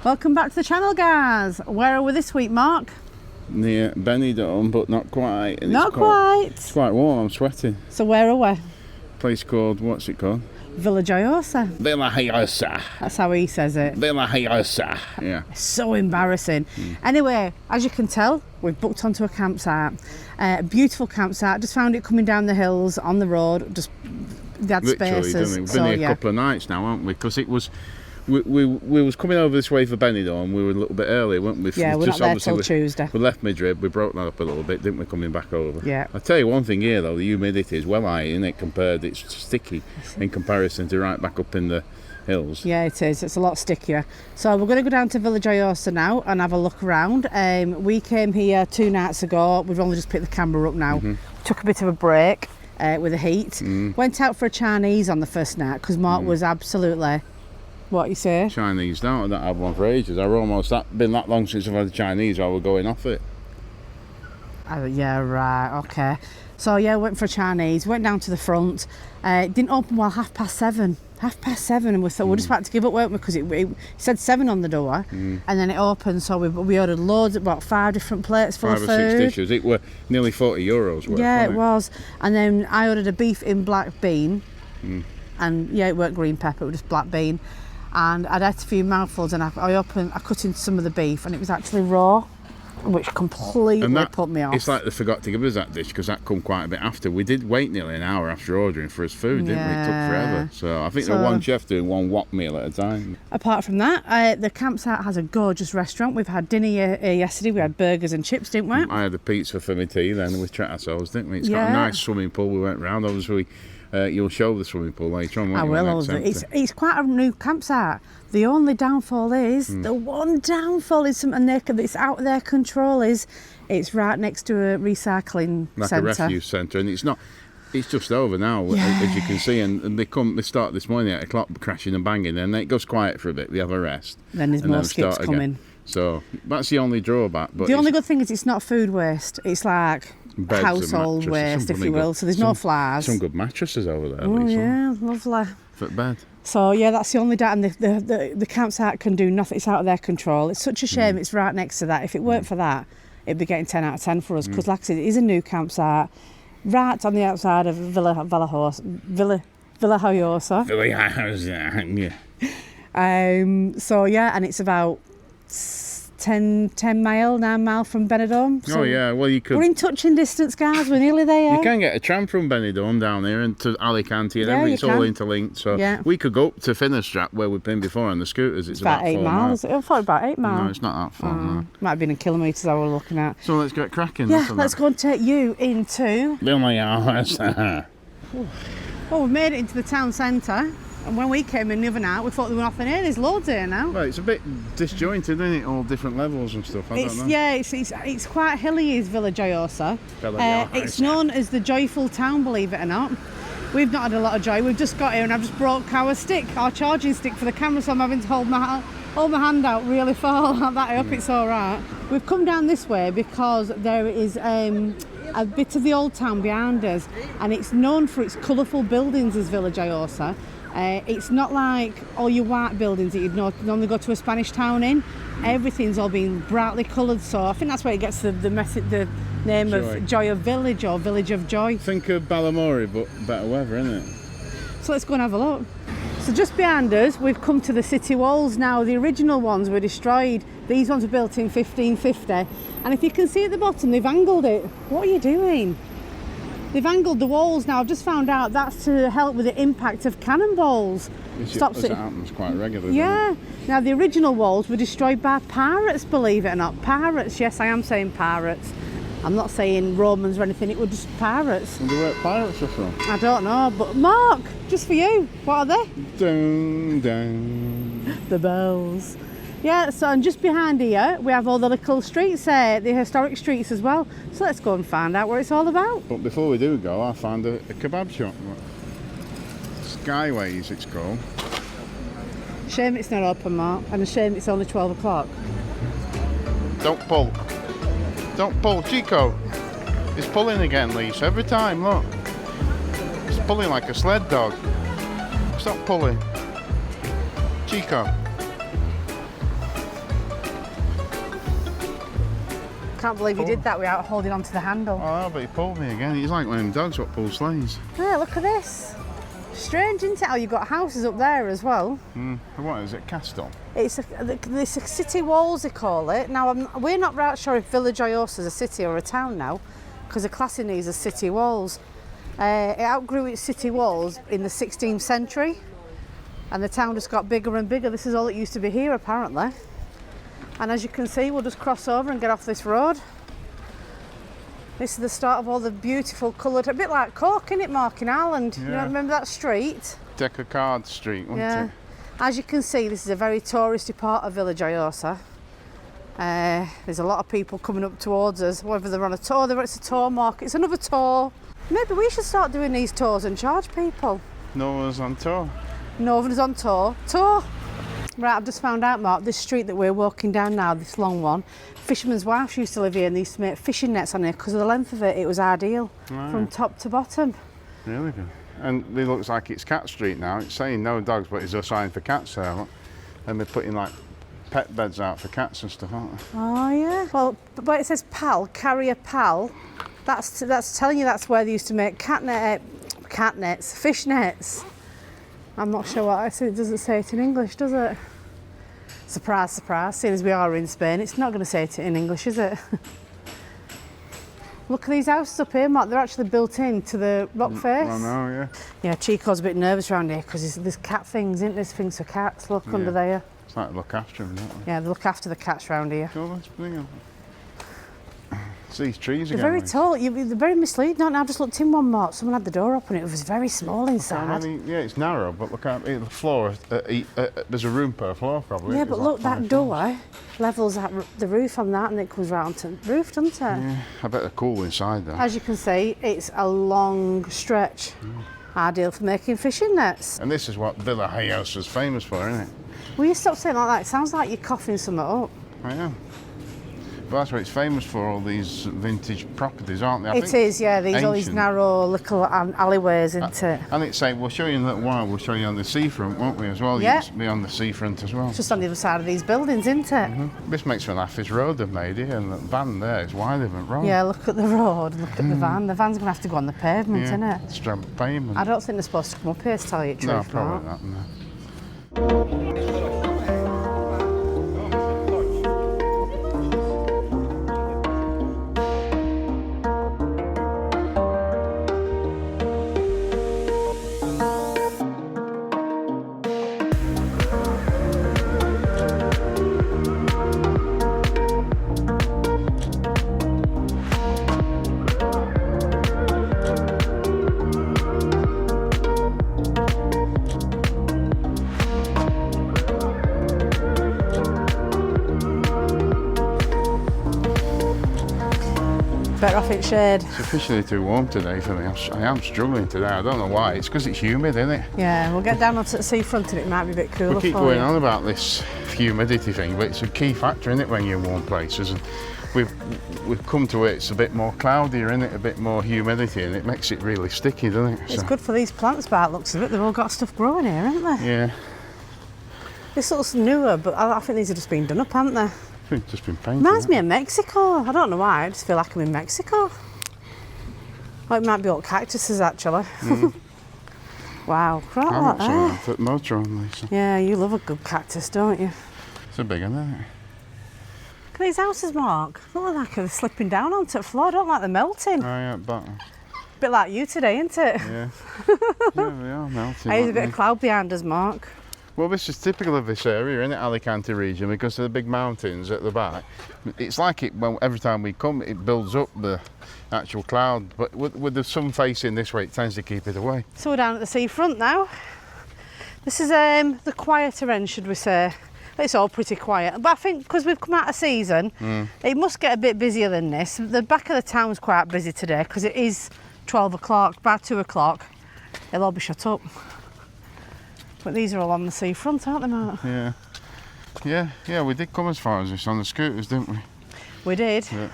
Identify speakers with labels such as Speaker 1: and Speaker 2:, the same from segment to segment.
Speaker 1: Welcome back to the channel, guys. Where are we this week, Mark?
Speaker 2: Near Benidorm, but not quite. And
Speaker 1: Not quite.
Speaker 2: It's quite warm, I'm sweating.
Speaker 1: So where are we?
Speaker 2: Place called, what's it called?
Speaker 1: Villajoyosa.
Speaker 2: Villajoyosa.
Speaker 1: That's how he says it.
Speaker 2: Villajoyosa. Yeah.
Speaker 1: So embarrassing. Anyway, as you can tell, we've booked onto a campsite. Beautiful campsite. Just found it coming down the hills on the road. Just they had
Speaker 2: Literally,
Speaker 1: spaces.
Speaker 2: didn't we? We've been here a couple of nights now, haven't we? Because it was, we was coming over this way for Benidorm. We were a little bit early, weren't we?
Speaker 1: Yeah, we're not there till Tuesday.
Speaker 2: We left Madrid. We broke that up a little bit, didn't we? Coming back over.
Speaker 1: Yeah.
Speaker 2: I tell you one thing here though, the humidity is well high, isn't it? Compared, it's sticky in comparison to right back up in the hills.
Speaker 1: Yeah, it is. It's a lot stickier. So we're going to go down to Villajoyosa now and have a look around. We came here 2 nights ago. We've only just picked the camera up now. Took a bit of a break with the heat. Went out for a Chinese on the first night because Mark was absolutely, what you say?
Speaker 2: Chinese now, I don't have one for ages. I've almost been that long since I've had a Chinese while we're going off it.
Speaker 1: Yeah, right, okay. So yeah, went for a Chinese, went down to the front. It didn't open well 7:30. 7:30, and we thought we're just about to give up, weren't we? Because it said 7 on the door, and then it opened. So we ordered loads, about 5 different plates full of food.
Speaker 2: 5 or 6 dishes. It were nearly €40 worth.
Speaker 1: Yeah, it was. And then I ordered a beef in black bean, and yeah, it weren't green pepper, it was just black bean. And I'd had a few mouthfuls, and I cut into some of the beef, and it was actually raw, which completely put me off.
Speaker 2: It's like they forgot to give us that dish because that come quite a bit after. We did wait nearly an hour after ordering for his food, didn't we? It took forever. So I think there was one chef doing one wok meal at a time.
Speaker 1: Apart from that, the campsite has a gorgeous restaurant. We've had dinner here yesterday. We had burgers and chips, didn't we?
Speaker 2: I had a pizza for my tea then, and we treated ourselves, didn't we? It's got a nice swimming pool. We went round. Obviously, you'll show the swimming pool later on.
Speaker 1: I will. It's quite a new campsite. The only downfall is, the one downfall is something it's out of their control is, it's right next to a recycling centre.
Speaker 2: Like a refuse centre, and it's just over now, as you can see, and they start this morning at 8 o'clock crashing and banging, and then it goes quiet for a bit, they have a rest.
Speaker 1: Then there's more skips coming.
Speaker 2: So that's the only drawback. But
Speaker 1: the only good thing is it's not food waste, it's like household waste, if you will, so there's no flies.
Speaker 2: Some good mattresses over there,
Speaker 1: Oh yeah, lovely.
Speaker 2: For bed.
Speaker 1: So yeah, that's the only doubt, and the campsite can do nothing, it's out of their control. It's such a shame it's right next to that. If it weren't for that, it'd be getting 10 out of 10 for us, because like I said, it is a new campsite, right on the outside of Villajoyosa.
Speaker 2: Yeah.
Speaker 1: So yeah, and it's about 9 mile from Benidorm. So
Speaker 2: oh yeah, well you could.
Speaker 1: We're in touching distance, guys. We're nearly there.
Speaker 2: You can get a tram from Benidorm down here and to Alicante, and everything's all interlinked. So we could go up to Finisterre where we've been before on the scooters. It's about
Speaker 1: 8 miles. I thought about 8 miles.
Speaker 2: No, it's not that far. No.
Speaker 1: Might have been in kilometres I was looking at.
Speaker 2: So let's get cracking.
Speaker 1: Yeah, let's go and take you into.
Speaker 2: Villajoyosa.
Speaker 1: Well, we've made it into the town centre. And when we came in the other night, we thought there were nothing here. There's loads here now.
Speaker 2: Well, it's a bit disjointed, isn't it? All different levels and stuff. I don't know.
Speaker 1: Yeah, it's quite hilly, is Villajoyosa. It's known as the joyful town, believe it or not. We've not had a lot of joy. We've just got here and I've just broke our charging stick for the camera, so I'm having to hold my hand out really far like that. I hope it's all right. We've come down this way because there is a bit of the old town behind us, and it's known for its colourful buildings as Villajoyosa. It's not like all your white buildings that you'd normally go to a Spanish town in. Everything's all been brightly coloured, so I think that's where it gets the name of Joy of Village, or Village of Joy.
Speaker 2: Think of Ballamori, but better weather, isn't it?
Speaker 1: So let's go and have a look. So just behind us, we've come to the city walls now. The original ones were destroyed. These ones were built in 1550, and if you can see at the bottom, they've angled it. What are you doing? They've angled the walls now. I've just found out that's to help with the impact of cannonballs.
Speaker 2: It happens quite regularly.
Speaker 1: Yeah. Now the original walls were destroyed by pirates, believe it or not. Pirates, yes, I am saying pirates. I'm not saying Romans or anything, it was just pirates.
Speaker 2: And where pirates are from?
Speaker 1: I don't know, but Mark, just for you, what are they?
Speaker 2: Dun, dun.
Speaker 1: The bells. Yeah, so and just behind here we have all the little streets there, the historic streets as well. So let's go and find out what it's all about.
Speaker 2: But before we do go, I found a kebab shop. Skyways it's called.
Speaker 1: Shame it's not open, Mark, and a shame it's only 12 o'clock.
Speaker 2: Don't pull. Don't pull, Chico. It's pulling again, Lisa, every time, look. It's pulling like a sled dog. Stop pulling. Chico.
Speaker 1: Can't believe you did that without holding onto the handle.
Speaker 2: Oh, but he pulled me again. He's like one of them dogs what pulls sleighs.
Speaker 1: Yeah, look at this. Strange, isn't it, how you've got houses up there as well?
Speaker 2: What is it, Castle?
Speaker 1: It's a city walls, they call it. Now, we're not right sure if Villajoyosa is a city or a town now, because they're classing these as city walls. It outgrew its city walls in the 16th century, and the town just got bigger and bigger. This is all that used to be here, apparently. And as you can see, we'll just cross over and get off this road. This is the start of all the beautiful coloured, a bit like Cork, isn't it, Mark, in Ireland?
Speaker 2: Yeah.
Speaker 1: You know, remember that street?
Speaker 2: Deck of Cards Street, wasn't it?
Speaker 1: As you can see, this is a very touristy part of Villajoyosa. There's a lot of people coming up towards us, whether they're on a tour, it's a tour, Mark, it's another tour. Maybe we should start doing these tours and charge people.
Speaker 2: Northerners on tour.
Speaker 1: Northerners on tour. Tour! Right, I've just found out, Mark, this street that we're walking down now, this long one, fishermen's wives used to live here and they used to make fishing nets on here because of the length of it. It was ideal from top to bottom.
Speaker 2: Really good. And it looks like it's Cat Street now. It's saying no dogs, but it's a sign for cats there. Look. And they're putting like pet beds out for cats and stuff, aren't they?
Speaker 1: Oh yeah. Well, but it says pal, carry a pal. That's telling you that's where they used to make cat nets, fish nets. I'm not sure what I said. It doesn't say it in English, does it? Surprise, surprise. Seeing as we are in Spain, it's not going to say it in English, is it? Look at these houses up here, Mark. They're actually built into the rock face.
Speaker 2: I know, yeah.
Speaker 1: Yeah, Chico's a bit nervous around here because there's cat things, isn't there? There's things for cats. Look under there.
Speaker 2: It's like look after them, don't they?
Speaker 1: Yeah, they look after the cats round here.
Speaker 2: Sure, let's bring them. It's these trees
Speaker 1: They're
Speaker 2: again.
Speaker 1: very tall. They're very misleading, aren't they? I just looked in one, Mark. Someone had the door open. It was very small inside.
Speaker 2: Yeah, it's narrow, but look at the floor. There's a room per floor, probably.
Speaker 1: Yeah, but look, that door levels at the roof on that and it comes round to the roof, doesn't it?
Speaker 2: Yeah, I bet they're cool inside though.
Speaker 1: As you can see, it's a long stretch. Ideal for making fishing nets.
Speaker 2: And this is what Villajoyosa is famous for, isn't it?
Speaker 1: Will you stop saying like that? It sounds like you're coughing something up.
Speaker 2: I am. But that's what it's famous for, all these vintage properties, aren't they?
Speaker 1: It is, yeah. These all these narrow little alleyways, isn't it?
Speaker 2: And it's saying, we'll show you in a little while, we'll show you on the seafront, won't we, as well?
Speaker 1: Yeah.
Speaker 2: You can be on the seafront as well.
Speaker 1: It's just on the other side of these buildings, isn't it?
Speaker 2: This makes me laugh, this road they've made here, and the van there is wide of it wrong.
Speaker 1: Yeah, look at the road, look at the van. The van's going to have to go on the pavement, isn't it?
Speaker 2: It's pavement.
Speaker 1: I don't think they're supposed to come up here, to tell you the truth.
Speaker 2: No, probably
Speaker 1: Mark.
Speaker 2: not, no.
Speaker 1: Better off in shade.
Speaker 2: It's officially too warm today for me. I am struggling today. I don't know why. It's because it's humid, isn't it?
Speaker 1: Yeah, we'll get down onto the seafront and it might be a bit cooler
Speaker 2: We keep
Speaker 1: for
Speaker 2: going
Speaker 1: you.
Speaker 2: on about this humidity thing, but it's a key factor, isn't it, when you're in warm places? And we've come to it. It's a bit more cloudier, isn't it? A bit more humidity, and it makes it really sticky, doesn't it?
Speaker 1: It's good for these plants by the looks of it. They've all got stuff growing here, haven't they?
Speaker 2: Yeah.
Speaker 1: This looks newer, but I think these have just been done up, haven't they?
Speaker 2: I think it's just been painted.
Speaker 1: Reminds me of Mexico. I don't know why. I just feel like I'm in Mexico. Oh, it might be all cactuses actually. Wow, quite a
Speaker 2: I
Speaker 1: lot
Speaker 2: want some
Speaker 1: there.
Speaker 2: of that Motorhome, Lisa.
Speaker 1: Yeah, you love a good cactus, don't you?
Speaker 2: It's a big one, isn't it?
Speaker 1: Look at these houses, Mark. They look like they're slipping down onto the floor. I don't like them melting.
Speaker 2: Oh yeah, bottom.
Speaker 1: Bit like you today, isn't it?
Speaker 2: Yeah. Yeah, they are melting.
Speaker 1: There's a
Speaker 2: aren't
Speaker 1: bit
Speaker 2: they?
Speaker 1: of cloud behind us, Mark.
Speaker 2: Well, this is typical of this area, isn't it, Alicante region, because of the big mountains at the back. It's like it, well, every time we come, it builds up the actual cloud, but with the sun facing this way, it tends to keep it away.
Speaker 1: So we're down at the seafront now. This is the quieter end, should we say. It's all pretty quiet, but I think because we've come out of season, it must get a bit busier than this. The back of the town's quite busy today because it is 12 o'clock. By 2 o'clock, it'll all be shut up. But these are all on the seafront, aren't they, Mark?
Speaker 2: Yeah, we did come as far as this on the scooters, didn't we?
Speaker 1: We did.
Speaker 2: Yeah.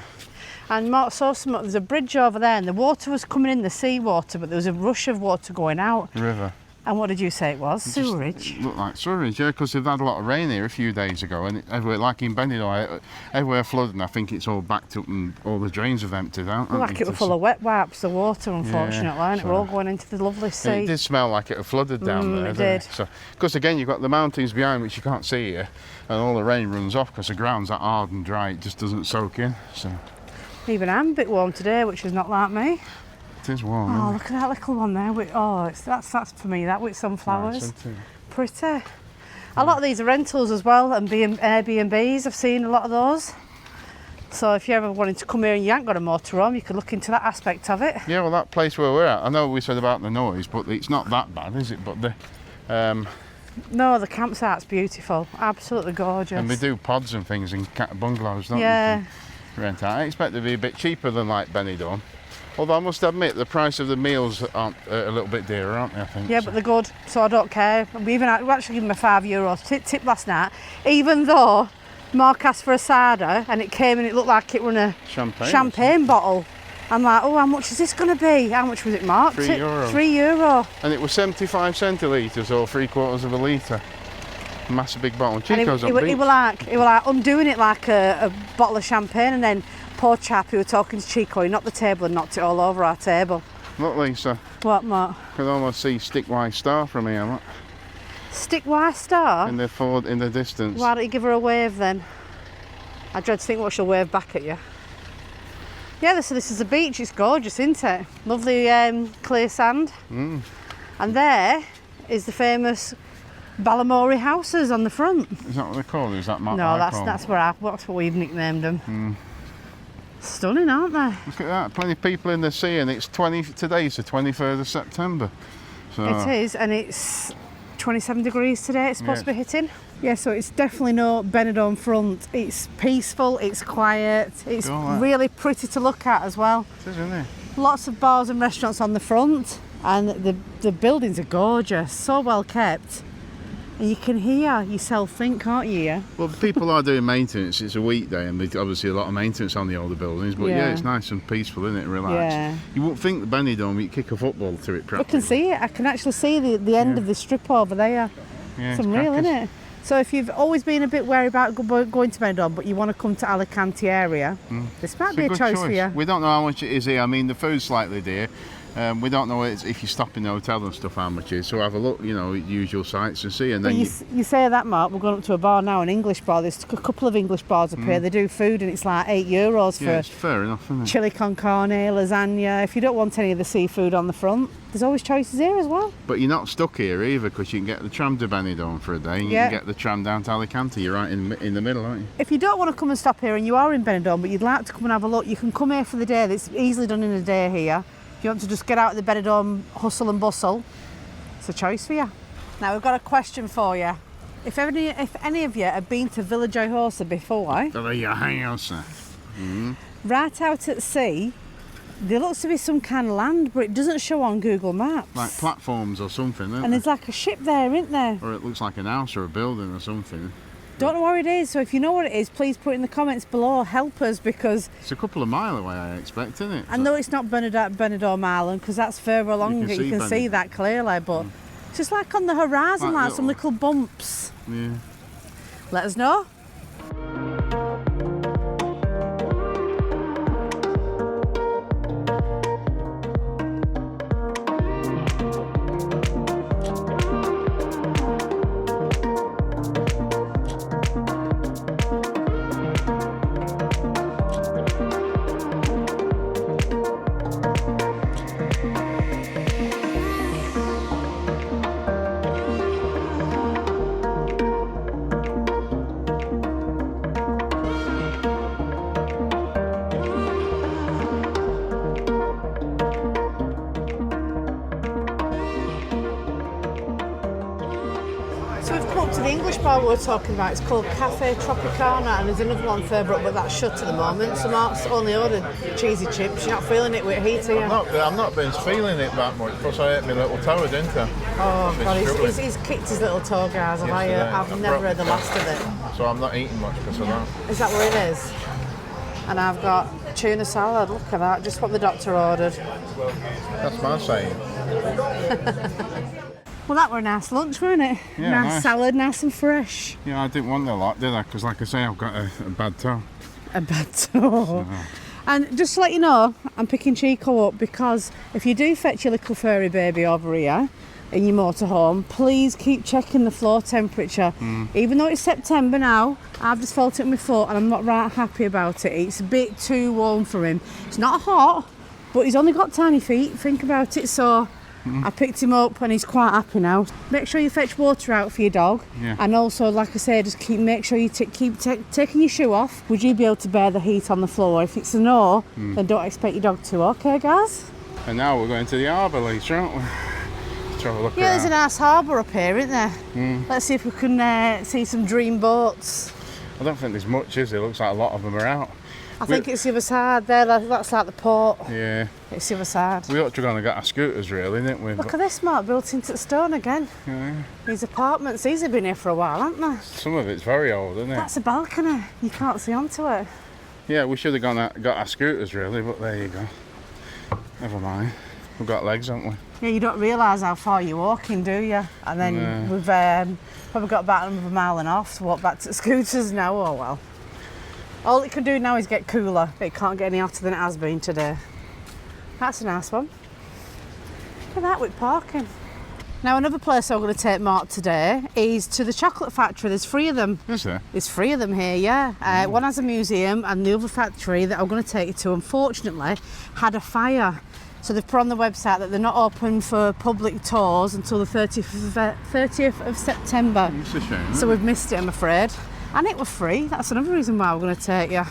Speaker 1: And Mark saw there's a bridge over there and the water was coming in, the sea water, but there was a rush of water going out.
Speaker 2: River.
Speaker 1: And what did you say it was? Sewerage?
Speaker 2: It looked like sewerage, yeah, because they've had a lot of rain here a few days ago, and everywhere, like in Benidorm, everywhere flooded, and I think it's all backed up and all the drains have emptied out.
Speaker 1: Like it was full of wet wipes, the water, unfortunately, and it were all going into the lovely sea.
Speaker 2: It did smell like it had flooded down there, didn't it? So, because again, you've got the mountains behind which you can't see here, and all the rain runs off because the ground's that hard and dry, it just doesn't soak in. So.
Speaker 1: Even I'm a bit warm today, which is not like me.
Speaker 2: It is warm.
Speaker 1: Oh, look at that little one there. That's for me, that with sunflowers.
Speaker 2: Nice,
Speaker 1: pretty. A lot of these are rentals as well, and Airbnbs. I've seen a lot of those. So if you ever wanted to come here and you ain't got a motorhome, you could look into that aspect of it.
Speaker 2: Yeah, well, that place where we're at, I know we said about the noise, but it's not that bad, is it? But the
Speaker 1: no, the campsite's beautiful, absolutely gorgeous.
Speaker 2: And we do pods and things in bungalows, don't we?
Speaker 1: Yeah.
Speaker 2: Rent out. I expect it to be a bit cheaper than like Benidorm. Although I must admit the price of the meals aren't a little bit dearer, aren't they? I think.
Speaker 1: Yeah, but they're good, so I don't care. We actually gave them a €5 tip last night, even though Mark asked for a cider and it came and it looked like it was a champagne bottle. I'm like, oh, how much is this going to be? How much was it, Mark?
Speaker 2: €3.
Speaker 1: €3.
Speaker 2: And it was 75 centilitres or 3/4 of a litre. Massive big bottle. Chico's on beach.
Speaker 1: He were like undoing it like a bottle of champagne, and then poor chap who were talking to Chico, he knocked the table and knocked it all over our table.
Speaker 2: Look, Lisa.
Speaker 1: What, Mark?
Speaker 2: I can almost see Stickwise Star from here, look.
Speaker 1: Stickwise Star?
Speaker 2: In the distance.
Speaker 1: Why don't you give her a wave then? I dread to think what she'll wave back at you. Yeah, so this is a beach, it's gorgeous, isn't it? Lovely clear sand.
Speaker 2: Mm.
Speaker 1: And there is the famous Balamori houses on the front.
Speaker 2: Is that what they're called? Is that Mark?
Speaker 1: No, that's what we've nicknamed them.
Speaker 2: Mm.
Speaker 1: Stunning, aren't they?
Speaker 2: Look at that, plenty of people in the sea, and today's the 23rd of September. So.
Speaker 1: It is, and it's 27 degrees today, it's supposed to be hitting. Yeah, so it's definitely no Benidorm front. It's peaceful, it's quiet, it's really pretty to look at as well.
Speaker 2: It is, isn't it?
Speaker 1: Lots of bars and restaurants on the front, and the buildings are gorgeous, so well kept. And you can hear yourself think, can't you? Yeah?
Speaker 2: Well, people are doing maintenance. It's a weekday, and there's obviously a lot of maintenance on the older buildings. But yeah, it's nice and peaceful, isn't it? Relaxed. Yeah. You wouldn't think the Benidorm, you kick a football to it. Practically.
Speaker 1: I can see it. I can actually see the end of the strip over there.
Speaker 2: Yeah,
Speaker 1: it's unreal, isn't it? So if you've always been a bit wary about going to Benidorm, but you want to come to Alicante area, this might be a choice for you.
Speaker 2: We don't know how much it is here. I mean, the food's slightly dear. We don't know if you stop in the hotel and stuff how much it is, so have a look, usual sites and see. And then
Speaker 1: you say that, Mark, we're going up to a bar now, an English bar. There's a couple of English bars up here. They do food and it's like €8 for
Speaker 2: it's fair enough, isn't it?
Speaker 1: Chili con carne, lasagna. If you don't want any of the seafood on the front, there's always choices here as well.
Speaker 2: But you're not stuck here either, because you can get the tram to Benidorm for a day and you can get the tram down to Alicante. You're right in the middle, aren't you?
Speaker 1: If you don't want to come and stop here and you are in Benidorm but you'd like to come and have a look, you can come here for the day. It's easily done in a day here. If you want to just get out of the Benidorm hustle and bustle, it's a choice for you. Now we've got a question for you. If any of you have been to Villajoyosa before,
Speaker 2: Villajoyosa.
Speaker 1: Right out at sea, there looks to be some kind of land, but it doesn't show on Google Maps.
Speaker 2: Like platforms or something, isn't
Speaker 1: And there's like a ship there, isn't there?
Speaker 2: Or it looks like an house or a building or something.
Speaker 1: Don't know where it is, so if you know what it is, please put it in the comments below. Help us, because
Speaker 2: it's a couple of miles away, I expect, isn't it?
Speaker 1: I know it's not Benidorm Island, because that's further along. You can see that clearly, but it's just like on the horizon, like some little bumps.
Speaker 2: Yeah.
Speaker 1: Let us know. The English bar we were talking about, it's called Cafe Tropicana, and there's another one further up, but that's shut at the moment. So Mark's only ordered cheesy chips. You're not feeling it with heat, are you?
Speaker 2: I'm not been feeling it that much, plus I ate my little toe, didn't I?
Speaker 1: Oh God, he's kicked his little toe, guys. I've never heard the last of it.
Speaker 2: So I'm not eating much because of that.
Speaker 1: Is that what it is? And I've got tuna salad, look at that, just what the doctor ordered.
Speaker 2: That's my saying.
Speaker 1: Well, that were a nice lunch, weren't it?
Speaker 2: Yeah,
Speaker 1: nice salad, nice and fresh.
Speaker 2: Yeah, I didn't want a lot, did I? Because like I say, I've got a bad toe.
Speaker 1: A bad toe. And just to let you know, I'm picking Chico up because if you do fetch your little furry baby over here in your motorhome, please keep checking the floor temperature. Even though it's September now, I've just felt it in my foot and I'm not right happy about it. It's a bit too warm for him. It's not hot, but he's only got tiny feet, think about it. So I picked him up and he's quite happy now. Make sure you fetch water out for your dog. And also, like I say, just make sure you keep taking your shoe off. Would you be able to bear the heat on the floor? If it's a no, then don't expect your dog to. Okay, guys?
Speaker 2: And now we're going to the harbour later, aren't we? Let's have a look around.
Speaker 1: There's a nice harbour up here, isn't there? Let's see if we can see some dream boats.
Speaker 2: I don't think there's much, is there? Looks like a lot of them are out.
Speaker 1: I think it's the other side there, that's like the port.
Speaker 2: Yeah.
Speaker 1: It's the other side.
Speaker 2: We ought to go and get our scooters, really, didn't we?
Speaker 1: Look at this, Mark, built into stone again.
Speaker 2: Yeah.
Speaker 1: These apartments, these have been here for a while, haven't they?
Speaker 2: Some of it's very old, isn't it?
Speaker 1: That's a balcony. You can't see onto it.
Speaker 2: Yeah, we should have got our scooters, really, but there you go. Never mind. We've got legs, haven't we?
Speaker 1: Yeah, you don't realise how far you're walking, do you? And then we've probably got about another mile and a half to walk back to the scooters now. Oh well. All it can do now is get cooler. It can't get any hotter than it has been today. That's a nice one. Look at that with parking. Now another place I'm going to take Mark today is to the chocolate factory. There's 3 of them.
Speaker 2: Is there?
Speaker 1: There's 3 of them here, yeah. One has a museum and the other factory that I'm going to take you to, unfortunately, had a fire. So they've put on the website that they're not open for public tours until the 30th of September.
Speaker 2: It's a shame.
Speaker 1: So we've missed it, I'm afraid. And it was free. That's another reason why we're going to take you.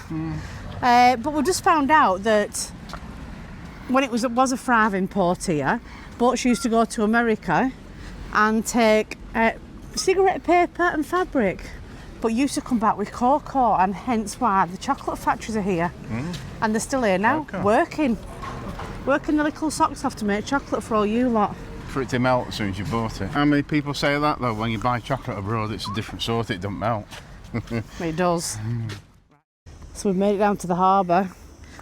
Speaker 1: But we just found out that when it was a thriving port here, boats used to go to America and take cigarette paper and fabric, but used to come back with cocoa, and hence why the chocolate factories are here. And they're still here now, working the little socks off to make chocolate for all you lot.
Speaker 2: For it to melt as soon as you bought it. How many people say that though? When you buy chocolate abroad, it's a different sort, it doesn't melt.
Speaker 1: It does. So we've made it down to the harbour.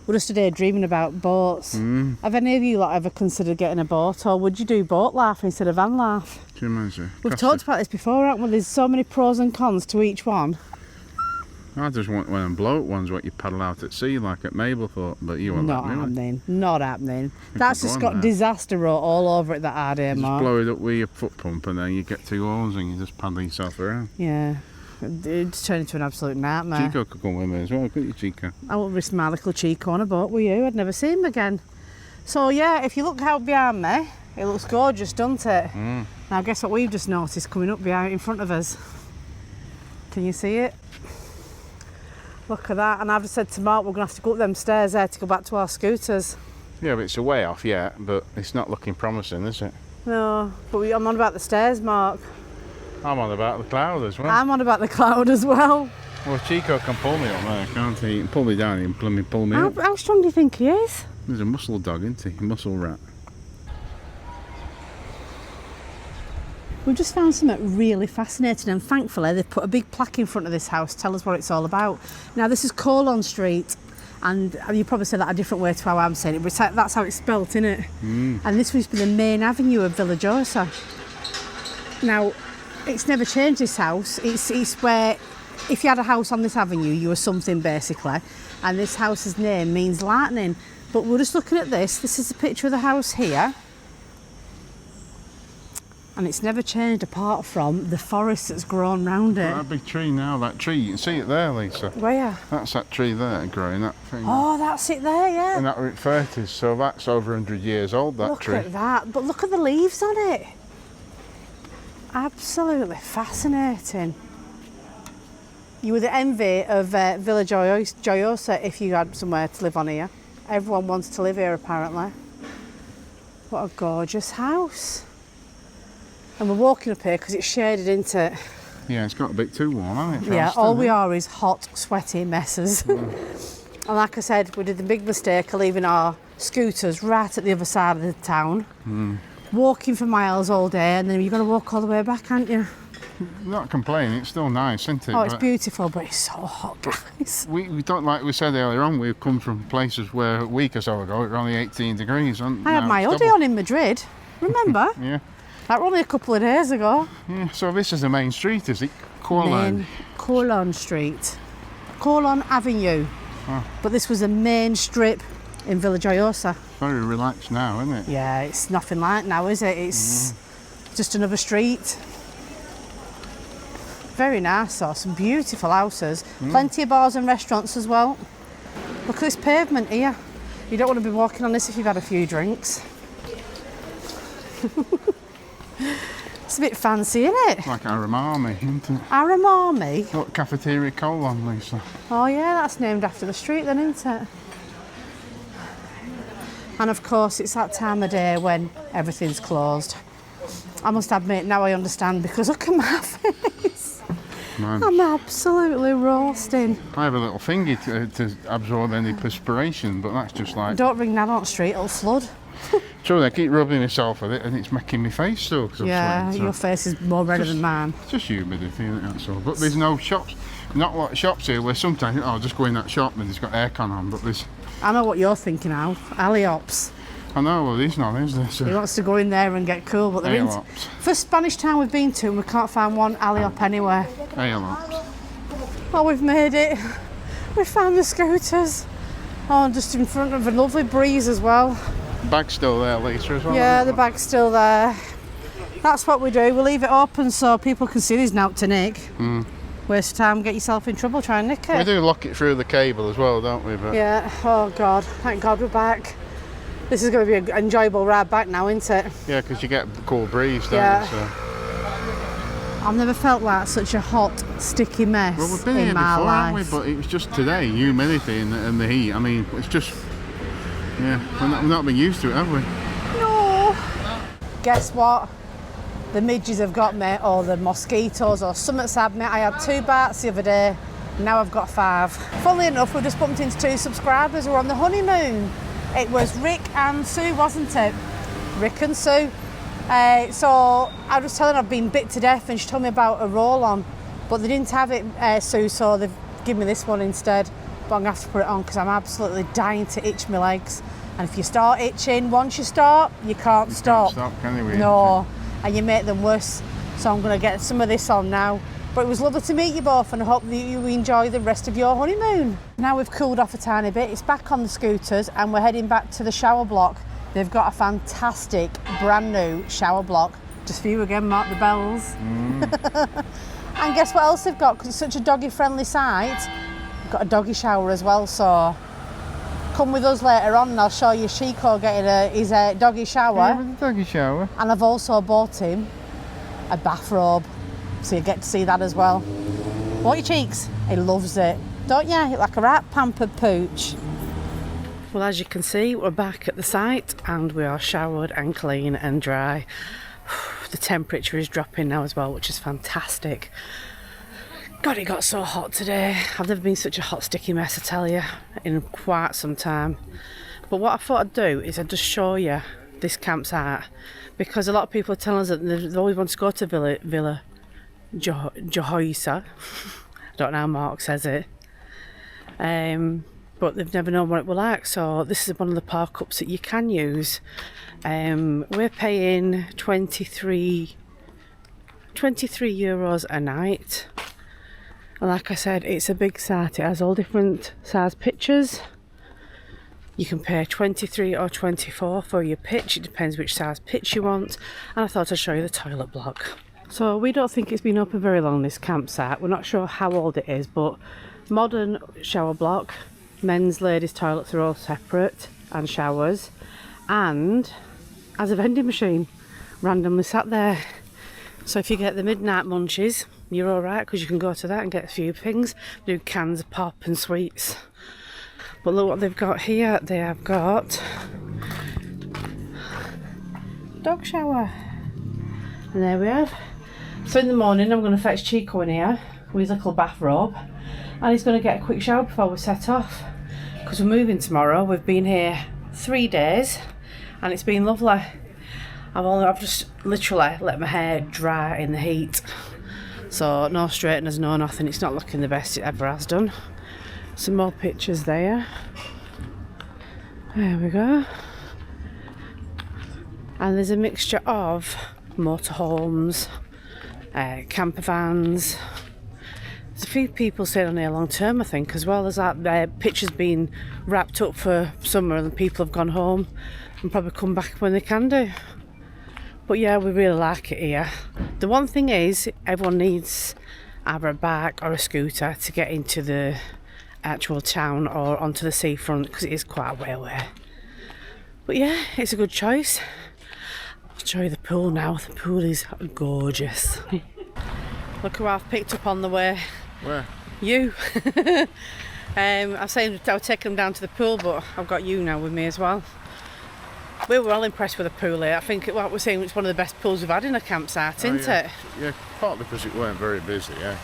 Speaker 1: We're just today dreaming about boats. Have any of you lot ever considered getting a boat, or would you do boat life instead of van life?
Speaker 2: Can you imagine?
Speaker 1: We've talked about this before, haven't we? There's so many pros and cons to each one.
Speaker 2: I just want one of them bloat ones what you paddle out at sea like at Mablethorpe, but you won't
Speaker 1: Not
Speaker 2: let me.
Speaker 1: happening. Not happening.
Speaker 2: You
Speaker 1: That's
Speaker 2: could go
Speaker 1: just
Speaker 2: on
Speaker 1: got
Speaker 2: there.
Speaker 1: disaster wrote all over it, that idea,
Speaker 2: You just
Speaker 1: Mark.
Speaker 2: blow it up with your foot pump and then you get 2 oars and you just paddle yourself around.
Speaker 1: Yeah. It's turned into an absolute nightmare.
Speaker 2: Chico could come with me as well, couldn't you, Chico?
Speaker 1: I wouldn't risk my little Chico on a boat with you. I'd never see him again. So yeah, if you look out behind me, it looks gorgeous, doesn't it? Now guess what we've just noticed coming up behind in front of us? Can you see it? Look at that. And I've just said to Mark we're going to have to go up them stairs there to go back to our scooters.
Speaker 2: Yeah, but it's a way off yet, but it's not looking promising, is it?
Speaker 1: No, but I'm on about the stairs, Mark.
Speaker 2: I'm on about the cloud as well.
Speaker 1: I'm on about the cloud as well.
Speaker 2: Well, Chico can pull me up there, can't he? He can pull me down, he can pull me up.
Speaker 1: How strong do you think he is?
Speaker 2: He's a muscle dog, isn't he? Muscle rat.
Speaker 1: We've just found something really fascinating, and thankfully they've put a big plaque in front of this house to tell us what it's all about. Now this is Colon Street, and you probably say that a different way to how I'm saying it, but that's how it's spelt, isn't it? And this used to be the main avenue of Villajoyosa. Now, it's never changed, this house. It's where, if you had a house on this avenue, you were something basically, and this house's name means lightning. But we're just looking at this. This is a picture of the house here. And it's never changed apart from the forest that's grown round it.
Speaker 2: That big tree now, that tree, you can see it there, Lisa.
Speaker 1: Where?
Speaker 2: That's that tree there growing, that thing.
Speaker 1: Oh, that's it there, yeah.
Speaker 2: And that were at 30s, so that's over 100 years old, that tree.
Speaker 1: Look at that, but look at the leaves on it. Absolutely fascinating. You were the envy of Villajoyosa if you had somewhere to live on here. Everyone wants to live here apparently. What a gorgeous house. And we're walking up here because it's shaded into it.
Speaker 2: Yeah, it's got a bit too warm, hasn't it?
Speaker 1: Yeah, all we are is hot, sweaty messes. And like I said, we did the big mistake of leaving our scooters right at the other side of the town. Walking for miles all day, and then you've got to walk all the way back, aren't you?
Speaker 2: Not complaining, it's still nice, isn't it?
Speaker 1: Oh, it's beautiful, but it's so hot, guys.
Speaker 2: We don't, like we said earlier on, we've come from places where a week or so ago it was only 18 degrees.
Speaker 1: I had my hoodie on in Madrid, remember?
Speaker 2: Yeah.
Speaker 1: That was only a couple of days ago.
Speaker 2: Yeah, so this is the main street, is it? Corline.
Speaker 1: Corline Street. Corline Avenue.
Speaker 2: Oh.
Speaker 1: But this was the main strip in Villajoyosa.
Speaker 2: Very relaxed now, isn't it?
Speaker 1: Yeah, it's nothing like now, is it? It's just another street. Very nice, though. Some beautiful houses. Plenty of bars and restaurants as well. Look at this pavement here. You don't want to be walking on this if you've had a few drinks. It's a bit fancy, isn't it?
Speaker 2: Like Aramami, isn't it?
Speaker 1: Aramami?
Speaker 2: Look, Cafeteria Colon, Lisa.
Speaker 1: Oh yeah, that's named after the street then, isn't it? And of course it's that time of day when everything's closed. I must admit, now I understand, because look at my face.
Speaker 2: Man.
Speaker 1: I'm absolutely roasting.
Speaker 2: I have a little thingy to absorb any perspiration, but that's just like...
Speaker 1: Don't bring that on the street, it'll flood.
Speaker 2: True, I keep rubbing myself with it and it's making my face so.
Speaker 1: Yeah,
Speaker 2: I'm sweating,
Speaker 1: your face is more redder than mine.
Speaker 2: It's just humidity, isn't it, that's all. But there's no shops, not a lot of shops here where sometimes, I'll just go in that shop and it's got aircon on, but there's...
Speaker 1: I know what you're thinking of, Aliops.
Speaker 2: I know, well there's none, is there? So.
Speaker 1: He wants to go in there and get cool, but there isn't. First Spanish town we've been to and we can't find one Aliop anywhere.
Speaker 2: Aliops.
Speaker 1: Oh, we've made it. We found the scooters. Oh, just in front of a lovely breeze as well.
Speaker 2: Bag's still there, Lisa, as well.
Speaker 1: Yeah, the bag's still there. That's what we do. We leave it open so people can see there's naught to nick. Waste of time, get yourself in trouble, try and nick it.
Speaker 2: We do lock it through the cable as well, don't we? But...
Speaker 1: Yeah, oh God, thank God we're back. This is going to be an enjoyable ride back now, isn't it?
Speaker 2: Yeah, because you get the cool breeze, don't you? So.
Speaker 1: I've never felt like such a hot, sticky mess
Speaker 2: Well, we've been here before, haven't we? But it was just today, humidity and the heat. I mean, it's just... Yeah, we've not been used to it, have we?
Speaker 1: No. Guess what? The midges have got me, or the mosquitoes, or something's had me. I had 2 bites the other day, now I've got 5. Funnily enough, we just bumped into 2 subscribers who were on the honeymoon. It was Rick and Sue, wasn't it? Rick and Sue. So I was telling her I've been bit to death, and she told me about a roll-on, but they didn't have it, Sue, so they've given me this one instead. But I'm going to have to put it on because I'm absolutely dying to itch my legs. And if you start itching, once you start, you can't stop.
Speaker 2: Can't stop, can you?
Speaker 1: No, and you make them worse. So I'm going to get some of this on now. But it was lovely to meet you both, and I hope that you enjoy the rest of your honeymoon. Now we've cooled off a tiny bit, it's back on the scooters, and we're heading back to the shower block. They've got a fantastic brand new shower block. Just for you again, Mark the bells. And guess what else they've got? Because it's such a doggy friendly site, they've got a doggy shower as well. So come with us later on and I'll show you CHICCO getting his doggy shower.
Speaker 2: Yeah, with the doggy shower.
Speaker 1: And I've also bought him a bathrobe, so you get to see that as well. What your cheeks? He loves it, don't you? You're like a right pampered pooch. Well, as you can see, we're back at the site and we are showered and clean and dry. The temperature is dropping now as well, which is fantastic. God, it got so hot today. I've never been such a hot, sticky mess, I tell you, in quite some time. But what I thought I'd do is I'd just show you this campsite, because a lot of people are telling us that they always want to go to Villajoyosa. I don't know how Mark says it. But they've never known what it will like, so this is one of the park-ups that you can use. We're paying 23 euros a night. And like I said, it's a big site. It has all different size pitches. You can pay 23 or 24 for your pitch. It depends which size pitch you want. And I thought I'd show you the toilet block. So we don't think it's been open very long, this campsite. We're not sure how old it is, but modern shower block. Men's, ladies' toilets are all separate, and showers. And has a vending machine randomly sat there. So if you get the midnight munchies, you're alright, because you can go to that and get a few things. Do cans of pop and sweets. But look what they've got here. They have got dog shower. And there we have. So in the morning I'm going to fetch CHICCO in here with his little bathrobe. And he's going to get a quick shower before we set off. Because we're moving tomorrow. We've been here 3 days. And it's been lovely. I've just literally let my hair dry in the heat. So no straighteners, no nothing. It's not looking the best it ever has done. Some more pictures there. There we go. And there's a mixture of motorhomes, camper vans. There's a few people staying on here long term, I think, as well. There's that pictures being wrapped up for summer and people have gone home and probably come back when they can do. But yeah, we really like it here. The one thing is, everyone needs either a bike or a scooter to get into the actual town or onto the seafront, because it is quite a way away. But yeah, it's a good choice. I'll show you the pool now. The pool is gorgeous. Look who I've picked up on the way.
Speaker 2: Where?
Speaker 1: You. I was saying I would take them down to the pool, but I've got you now with me as well. We were all impressed with the pool here. I think what we're saying, it's one of the best pools we've had in a campsite, isn't it?
Speaker 2: Yeah, partly because it weren't very busy, yeah.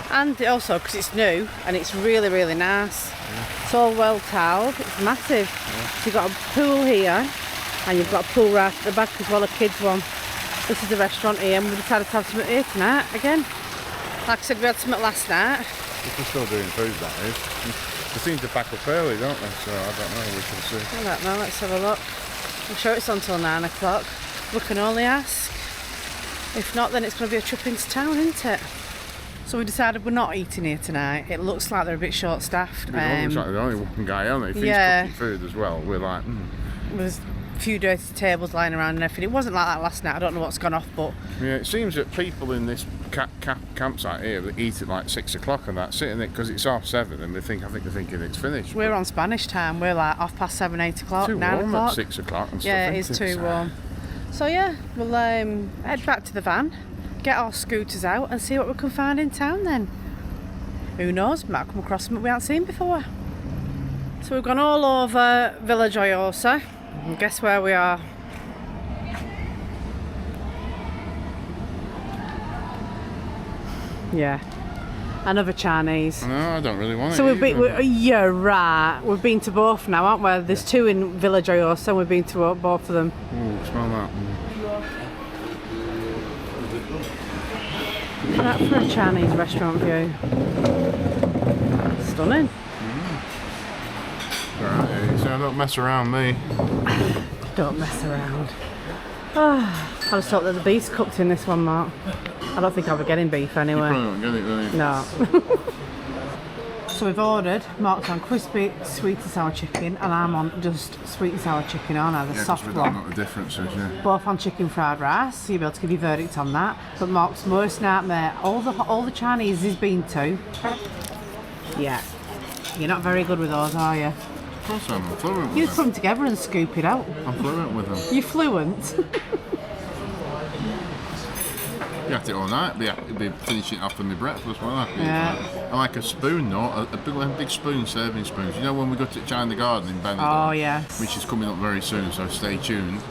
Speaker 1: And also because it's new and it's really, really nice. It's all well tiled, it's massive. So you've got a pool here and you've got a pool right at the back as well, a kids one. This is the restaurant here, and we decided to have something here tonight again. Like I said, we had something last night.
Speaker 2: If we're still doing food, that is. They seem to pack up early, don't they? So I don't know, we can see.
Speaker 1: I don't know, let's have a look. I'm sure it's until 9 o'clock. We can only ask. If not, then it's going to be a trip into town, isn't it? So we decided we're not eating here tonight. It looks like they're a bit short-staffed.
Speaker 2: It looks like the only one guy on it. If he's cooking food as well, we're like,
Speaker 1: There's a few dirty tables lying around and everything. It wasn't like that last night. I don't know what's gone off, but...
Speaker 2: Yeah, it seems that people in this campsite here that eat at like 6 o'clock and that, sitting there, because it's 7:30, and I think they're thinking it's finished.
Speaker 1: We're on Spanish time. We're like 7:30, 8 o'clock, 9 o'clock.
Speaker 2: Too warm at 6 o'clock and stuff.
Speaker 1: Yeah, it is too warm. So yeah, we'll head back to the van, get our scooters out and see what we can find in town then. Who knows, might come across something we haven't seen before. So we've gone all over Villajoyosa, and guess where we are? Yeah, another Chinese.
Speaker 2: No, I don't really want it.
Speaker 1: So yeah, right. We've been to both now, aren't we? There's two in Villajoyosa, and we've been to both of them.
Speaker 2: Oh, smell that.
Speaker 1: Look at that for a Chinese restaurant view. Stunning.
Speaker 2: Right, so don't mess around me.
Speaker 1: Don't mess around. Oh, I just thought that the beef's cooked in this one, Mark. I don't think I'll be getting beef anyway.
Speaker 2: You probably won't get it, will you?
Speaker 1: No. So we've ordered, Mark's on crispy sweet and sour chicken, and I'm on just sweet and sour chicken, aren't I? The soft
Speaker 2: we
Speaker 1: one.
Speaker 2: don't know what the difference is, yeah.
Speaker 1: Both on chicken fried rice, so you'll be able to give your verdict on that. But Mark's worst nightmare, all the Chinese he's been to, yeah, you're not very good with those, are you?
Speaker 2: Of course I'm fluent with
Speaker 1: You
Speaker 2: them.
Speaker 1: put them together and scoop it out.
Speaker 2: I'm fluent with them.
Speaker 1: You're fluent?
Speaker 2: You have to all night, be finishing it after my breakfast, won't I?
Speaker 1: Yeah.
Speaker 2: I like a spoon, though, a big spoon, serving spoons. You know when we go to China Garden in Benidorm?
Speaker 1: Oh, yes.
Speaker 2: Which is coming up very soon, so stay tuned.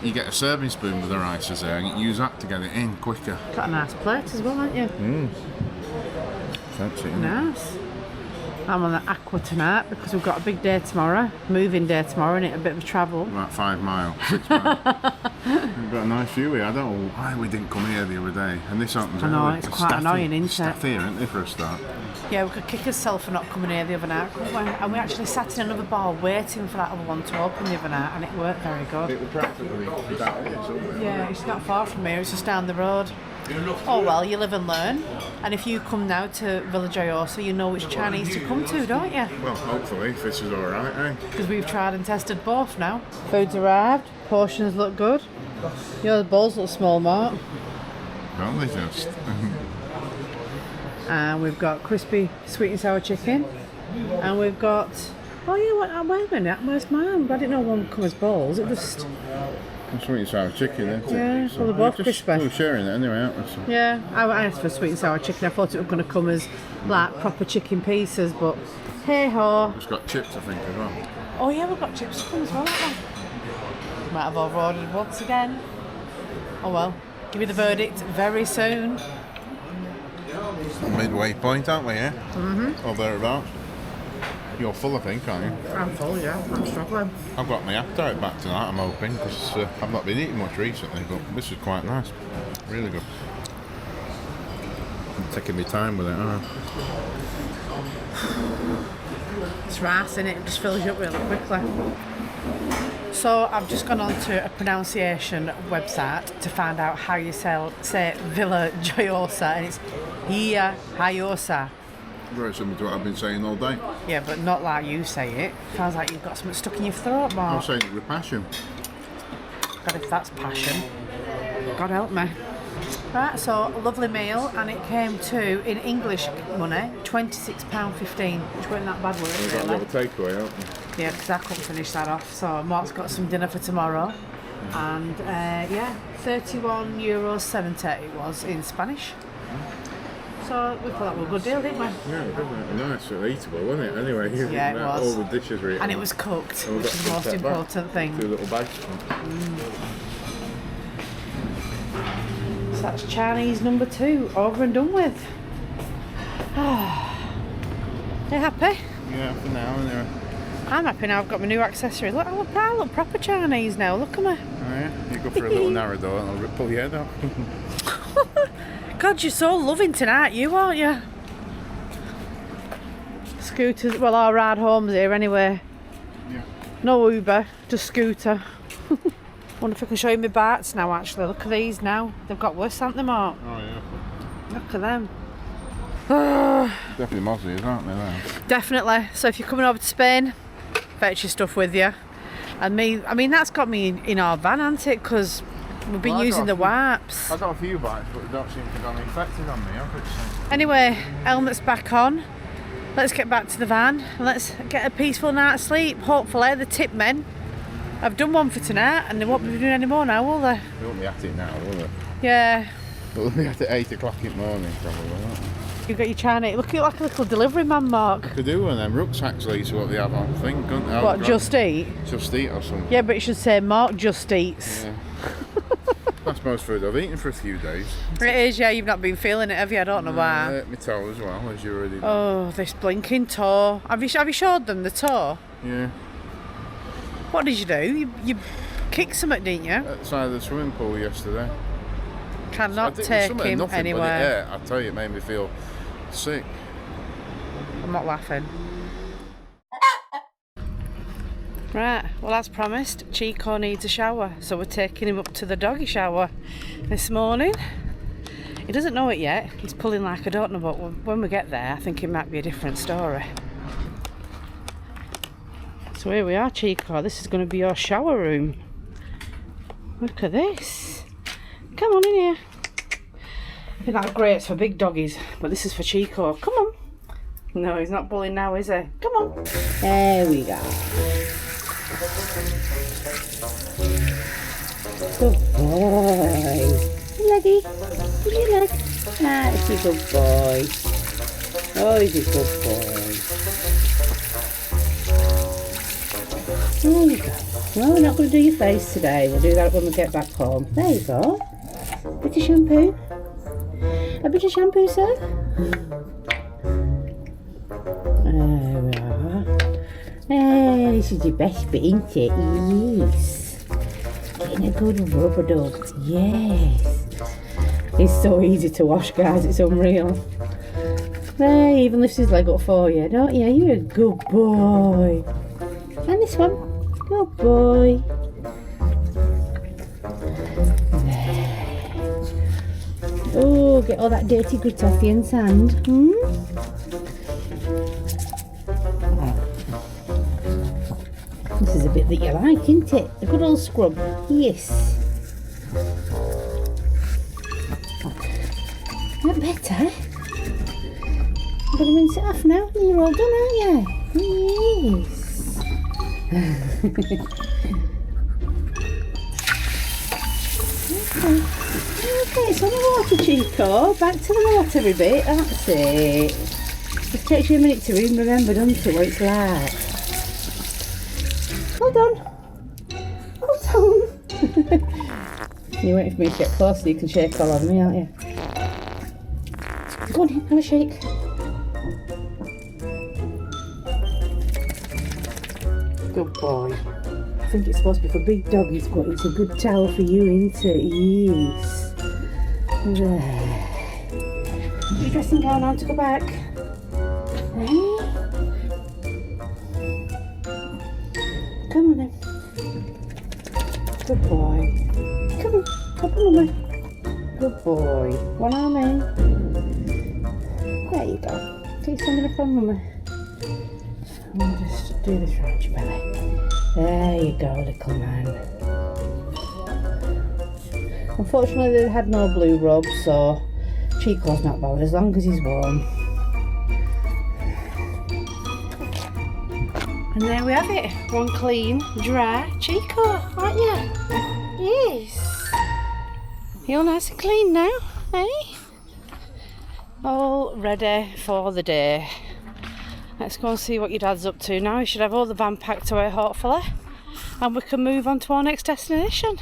Speaker 2: You get a serving spoon with the rices there, and you use that to get it in quicker.
Speaker 1: Got a nice plate as well, haven't you?
Speaker 2: Fancy, isn't it?
Speaker 1: Nice. I'm on the aqua tonight because we've got a big day tomorrow, moving day tomorrow, and a bit of travel.
Speaker 2: About 5 miles, 6 miles. We've got a nice view here. I don't know why we didn't come here the other day. And this happens.
Speaker 1: I know, it's quite annoying, isn't it?
Speaker 2: Staff here, aren't they, for a start?
Speaker 1: Yeah, we could kick ourselves for not coming here the other night, couldn't we? And we actually sat in another bar waiting for that other one to open the other night, and it worked very good.
Speaker 2: It was practically down here somewhere.
Speaker 1: Yeah, it's not far from here, it's just down the road. Oh well, you live and learn. And if you come now to Villajoyosa, you know which Chinese to come to, don't you?
Speaker 2: Well, hopefully, if this is alright, eh?
Speaker 1: Because we've tried and tested both now. Food's arrived, portions look good. Your bowls look small, Mark.
Speaker 2: Don't they just?
Speaker 1: And we've got crispy sweet and sour chicken. And we've got... Oh yeah, wait a minute, where's mine? I didn't know one come as bowls, it just...
Speaker 2: Sweet and sour chicken, isn't it?
Speaker 1: Yeah, well they're both crispy.
Speaker 2: We're sharing it anyway, aren't we? So.
Speaker 1: Yeah, I asked for sweet and sour chicken. I thought it was going to come as like proper chicken pieces, but hey ho.
Speaker 2: It's got chips, I think, as well.
Speaker 1: Oh yeah, we've got chips to come as well, haven't we? Might have over-ordered once again. Oh well, give you the verdict very soon.
Speaker 2: Midway point, aren't we, yeah? Mm-hmm. Or thereabouts. You're full, I think, aren't you?
Speaker 1: I'm full, yeah. I'm struggling.
Speaker 2: I've got my appetite back tonight, I'm hoping, because I've not been eating much recently, but this is quite nice. Really good. I'm taking my time with it, aren't I?
Speaker 1: It's rice in it, it just fills you up really quickly. So I've just gone on to a pronunciation website to find out how you say Villajoyosa, and it's Villajoyosa.
Speaker 2: Very similar to what I've been saying all day.
Speaker 1: Yeah, but not like you say it. Sounds like you've got something stuck in your throat, Mark.
Speaker 2: I'm saying it with passion.
Speaker 1: God, if that's passion. God help me. Right, so a lovely meal, and it came to, in English money, £26.15, which wasn't that bad, was it?
Speaker 2: We've got a little takeaway, haven't we?
Speaker 1: Yeah, because I couldn't finish that off. So Mark's got some dinner for tomorrow, and yeah, €31.70 it was in Spanish. So we thought that was a good deal, didn't we?
Speaker 2: Yeah, definitely nice and eatable, wasn't it? Anyway,
Speaker 1: Yeah, it was.
Speaker 2: All the dishes were eaten.
Speaker 1: And it was cooked,
Speaker 2: And we
Speaker 1: which
Speaker 2: got
Speaker 1: is the most
Speaker 2: some
Speaker 1: important thing.
Speaker 2: 2 little bags.
Speaker 1: So that's Chinese number 2, over and done with. You happy?
Speaker 2: Yeah, for now, anyway.
Speaker 1: I'm happy now. I've got my new accessory. Look, I look proper Chinese now. Look at me.
Speaker 2: Oh yeah, you go for a little narrow door and I'll pull your head off.
Speaker 1: God, you're so loving tonight, you aren't you? Scooters. Well, our ride home's here anyway.
Speaker 2: Yeah.
Speaker 1: No Uber, just scooter. Wonder if I can show you my Barts now. Actually, look at these now. They've got worse, haven't they, Mark?
Speaker 2: Oh yeah.
Speaker 1: Look at them.
Speaker 2: Definitely Mozzies, aren't they? There?
Speaker 1: Definitely. So if you're coming over to Spain, fetch your stuff with you. And me, I mean, that's got me in our van, hasn't it? Because we've been using the wipes.
Speaker 2: I got a few bites, but they don't seem to have gone infected on me, have they?
Speaker 1: Anyway, helmet's back on. Let's get back to the van and let's get a peaceful night's sleep. Hopefully, the tip men have done one for tonight and they won't be doing any more now, will they?
Speaker 2: They won't be at it now, will they?
Speaker 1: Yeah.
Speaker 2: They'll be at it 8 o'clock in the morning, probably, won't they?
Speaker 1: You've got your Chinese. Look like a little delivery man, Mark.
Speaker 2: Could do one of them rucksacks, Lisa, what they have on thing, couldn't they?
Speaker 1: What, Just Eat?
Speaker 2: Just Eat or something.
Speaker 1: Yeah, but it should say Mark Just Eats.
Speaker 2: Yeah. That's most food I've eaten for a few days.
Speaker 1: It is, yeah. You've not been feeling it, have you? I don't know why.
Speaker 2: My toe as well, as you already know.
Speaker 1: Oh, this blinking toe. Have you showed them the toe?
Speaker 2: Yeah.
Speaker 1: What did you do? You kicked something, didn't you?
Speaker 2: At the side of the swimming pool yesterday.
Speaker 1: Cannot take him
Speaker 2: nothing,
Speaker 1: anywhere.
Speaker 2: I tell you, it made me feel sick.
Speaker 1: I'm not laughing. Right, well as promised, Chico needs a shower, so we're taking him up to the doggy shower this morning. He doesn't know it yet, he's pulling like I don't know, but when we get there I think it might be a different story. So here we are, Chico, this is going to be your shower room. Look at this. Come on in here. I think that's great for big doggies, but this is for Chico. Come on. No, he's not pulling now, is he? Come on. There we go. Good boy. Leggy. What do you like? Ah, it's a good boy. Oh, he's a good boy. There you go. Well, we're not going to do your face today. We'll do that when we get back home. There you go. Bit of shampoo. A bit of shampoo, sir. There we are. Hey, this is your best bit, isn't it? Yes. Getting a good rubber dub. Yes. It's so easy to wash, guys. It's unreal. There, he even lifts his leg up for you, don't you? You're a good boy. And this one. Good boy. Oh, get all that dirty grit off your sand. Hmm? This is a bit that you like, isn't it? A good old scrub. Yes. Not better. I'm going to rinse it off now. You're all done, aren't you? Yes. Okay, it's on the water, Chico. Back to the water a bit. That's it. It takes you a minute to remember, doesn't it, what it's like? Hold on. Hold on. You're waiting for me to get close so you can shake all of me, aren't you? Go on, have a shake. Good boy. I think it's supposed to be for big doggies, but it's a good towel for you, isn't it? Yes. There. Put your dressing gown on to go back. Come on then. Good boy. Come on, come on, mummy. Good boy. One arm in. There you go. Keep standing up on mummy. I'll just do this round your belly. There you go, little man. Unfortunately, they had no blue rub, so Chico's not bothered as long as he's warm. And there we have it. One clean, dry Chico, aren't you? Yes. You're nice and clean now, eh? All ready for the day. Let's go and see what your dad's up to now. He should have all the van packed away, hopefully. And we can move on to our next destination.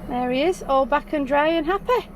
Speaker 1: There he is, all back and dry and happy.